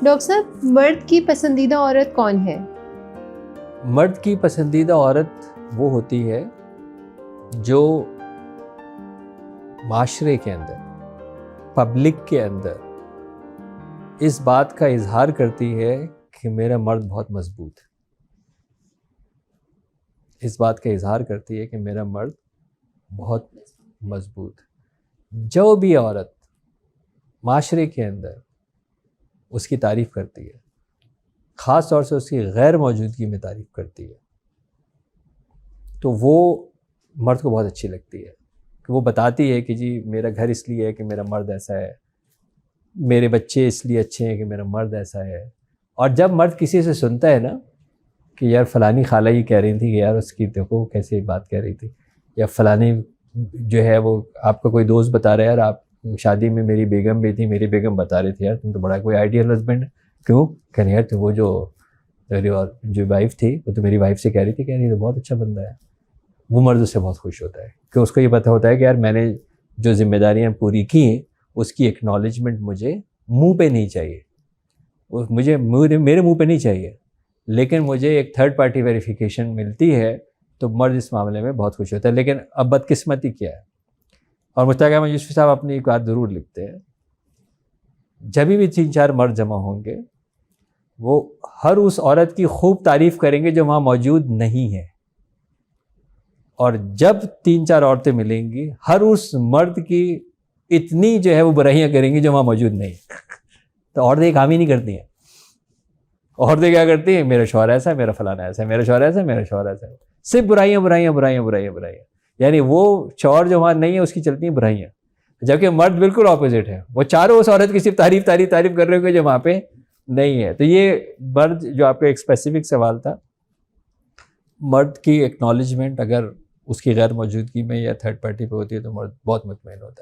Doctor صاحب، مرد کی پسندیدہ عورت کون ہے؟ مرد کی پسندیدہ عورت وہ ہوتی ہے جو معاشرے کے اندر، پبلک کے اندر اس بات کا اظہار کرتی ہے کہ میرا مرد بہت مضبوط ہے، اس بات کا اظہار کرتی ہے کہ میرا مرد بہت مضبوط ہے۔ جو بھی عورت معاشرے کے اندر اس کی تعریف کرتی ہے، خاص طور سے اس کی غیر موجودگی میں تعریف کرتی ہے، تو وہ مرد کو بہت اچھی لگتی ہے کہ وہ بتاتی ہے کہ جی میرا گھر اس لیے ہے کہ میرا مرد ایسا ہے، میرے بچے اس لیے اچھے ہیں کہ میرا مرد ایسا ہے۔ اور جب مرد کسی سے سنتا ہے نا کہ یار فلانی خالہ یہ کہہ رہی تھی کہ یار اس کی دیکھو کیسے بات کہہ رہی تھی، یا فلانی جو ہے وہ آپ کا کوئی دوست بتا رہا ہے یار آپ شادی میں میری بیگم بھی تھی، میری بیگم بتا رہی تھی یار تم تو بڑا کوئی آئیڈیل ہسبینڈ ہے، کیوں کہ یار تو وہ جو وائف تھی وہ تو میری وائف سے کہہ رہی تھی کہ یار تو بہت اچھا بندہ ہے۔ وہ مرد اس سے بہت خوش ہوتا ہے کہ اس کو یہ پتہ ہوتا ہے کہ یار میں نے جو ذمہ داریاں پوری کی ہیں اس کی ایکنالجمنٹ مجھے منہ پہ نہیں چاہیے، مجھے میرے منہ پہ نہیں چاہیے، لیکن مجھے ایک تھرڈ پارٹی ویریفیکیشن ملتی ہے تو مرد اس معاملے میں بہت خوش ہوتا ہے۔ لیکن اب بدقسمتی کیا ہے، اور مشتاق احمد یوسفی صاحب اپنی ایک بات ضرور لکھتے ہیں، جب بھی 3-4 مرد جمع ہوں گے وہ ہر اس عورت کی خوب تعریف کریں گے جو وہاں موجود نہیں ہے، اور جب 3-4 عورتیں ملیں گی ہر اس مرد کی اتنی جو ہے وہ برائیاں کریں گی جو وہاں موجود نہیں۔ تو عورتیں کام ہی نہیں کرتی ہیں، عورتیں کیا کرتی ہیں، میرا شوہر ایسا ہے، میرا فلانا ایسا ہے، میرا شوہر ایسا ہے، میرا شوہر ایسا ہے، صرف برائیاں برائیاں برائیاں برائیاں برائیاں، یعنی وہ شوہر جو وہاں نہیں ہے اس کی چلتی ہیں برائیاں، جبکہ مرد بالکل اپوزٹ ہے، وہ چاروں اس عورت کی صرف تعریف تعریف تعریف کر رہے ہوں گے جو وہاں پہ نہیں ہے۔ تو یہ مرد جو آپ کا ایک اسپیسیفک سوال تھا، مرد کی ایکنالجمنٹ اگر اس کی غیر موجودگی میں یا تھرڈ پارٹی پہ ہوتی ہے تو مرد بہت مطمئن ہوتا ہے۔